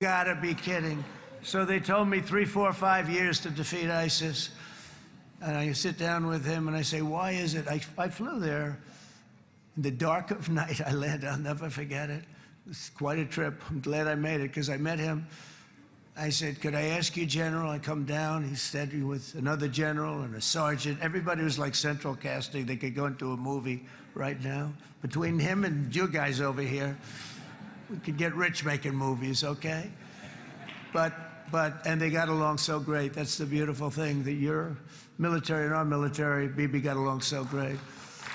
Gotta be kidding. So they told me 3, 4, 5 years to defeat ISIS. And I sit down with him and I say, why is it? I flew there in the dark of night. I landed, I'll never forget it. It's quite a trip. I'm glad I made it because I met him. I said, could I ask you, General? I come down. He said, with another general and a sergeant. Everybody was like central casting. They could go into a movie right now. Between him and you guys over here, we could get rich making movies, okay? And they got along so great. That's the beautiful thing, that your military and our military, Bibi, got along so great.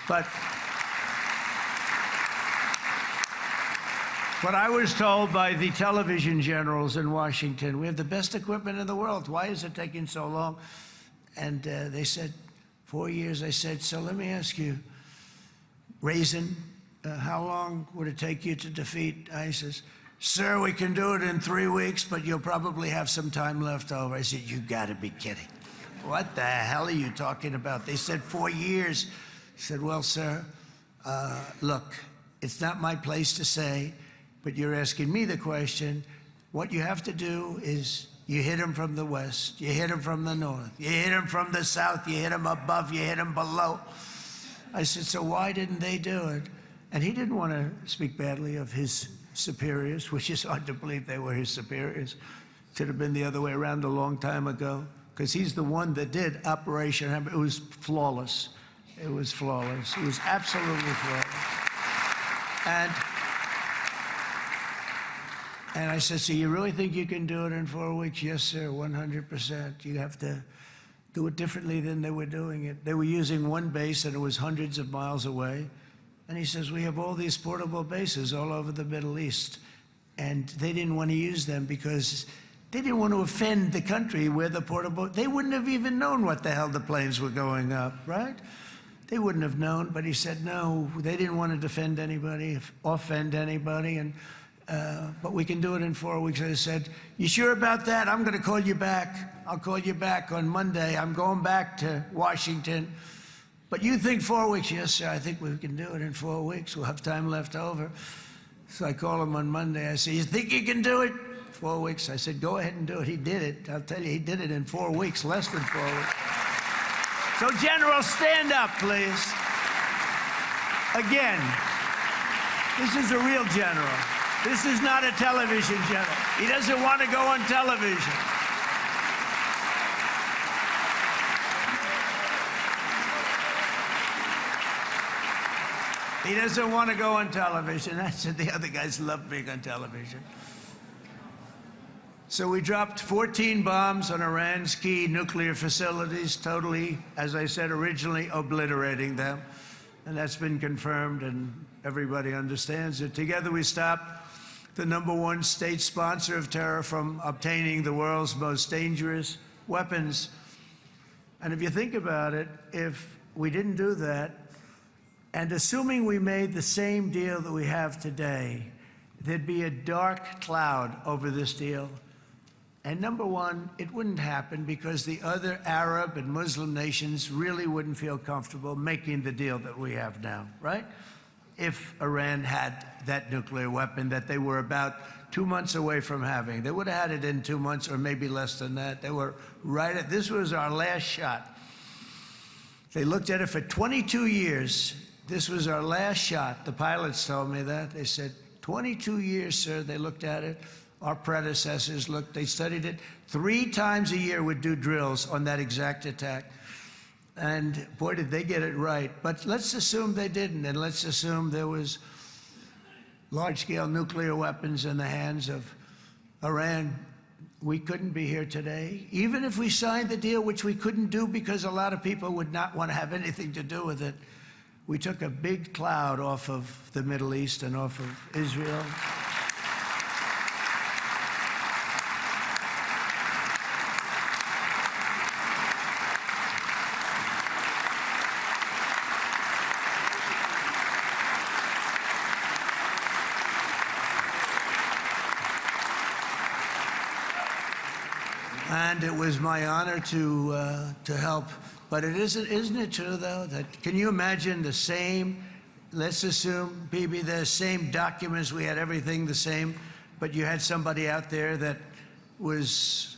But I was told by the television generals in Washington, we have the best equipment in the world. Why is it taking so long? And they said, 4 years. I said, so let me ask you, Raisin, how long would it take you to defeat ISIS? Sir, we can do it in 3 weeks, but you'll probably have some time left over. I said, you gotta be kidding. What the hell are you talking about? They said 4 years. I said, well, sir, look, it's not my place to say, but you're asking me the question. What you have to do is you hit him from the west, you hit him from the north, you hit him from the south, you hit him above, you hit him below. I said, so why didn't they do it? And he didn't want to speak badly of his superiors, which is hard to believe they were his superiors. Should have been the other way around a long time ago, because he's the one that did Operation Hammer. It was flawless. It was flawless. It was absolutely flawless. And I said, so you really think you can do it in 4 weeks? Yes, sir, 100%. You have to do it differently than they were doing it. They were using one base, and it was hundreds of miles away. And he says, we have all these portable bases all over the Middle East. And they didn't want to use them because they didn't want to offend the country where the portable, they wouldn't have even known what the hell the planes were going up, right? They wouldn't have known, but he said, no, they didn't want to defend anybody, offend anybody, but we can do it in 4 weeks. I said, you sure about that? I'm going to call you back. I'll call you back on Monday. I'm going back to Washington. But you think 4 weeks? Yes, sir, I think we can do it in 4 weeks. We'll have time left over. So I call him on Monday. I say, you think you can do it? 4 weeks. I said, go ahead and do it. He did it. I'll tell you, he did it in 4 weeks, less than 4 weeks. So, General, stand up, please. Again, this is a real general. This is not a television general. He doesn't want to go on television. He doesn't want to go on television. I said the other guys love being on television. So we dropped 14 bombs on Iran's key nuclear facilities, totally, as I said originally, obliterating them. And that's been confirmed, and everybody understands it. Together we stopped the #1 state sponsor of terror from obtaining the world's most dangerous weapons. And if you think about it, if we didn't do that, and assuming we made the same deal that we have today, there'd be a dark cloud over this deal. And #1, it wouldn't happen because the other Arab and Muslim nations really wouldn't feel comfortable making the deal that we have now, right? If Iran had that nuclear weapon that they were about 2 months away from having. They would have had it in 2 months or maybe less than that. They were right at, this was our last shot. They looked at it for 22 years. This was our last shot. The pilots told me that. They said, 22 years, sir. They looked at it. Our predecessors looked, they studied it. 3 times a year would do drills on that exact attack. And boy, did they get it right. But let's assume they didn't, and let's assume there was large-scale nuclear weapons in the hands of Iran. We couldn't be here today. Even if we signed the deal, which we couldn't do because a lot of people would not want to have anything to do with it. We took a big cloud off of the Middle East and off of Israel. And it was my honor to help. But isn't it true, though, that can you imagine the same, let's assume, Bibi, the same documents, we had everything the same but you had somebody out there that was,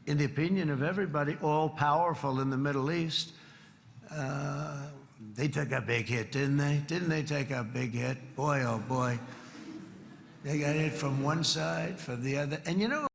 in the opinion of everybody, all-powerful in the Middle East. They took a big hit, didn't they? Didn't they take a big hit? Boy, oh boy. They got hit from one side, from the other. And you know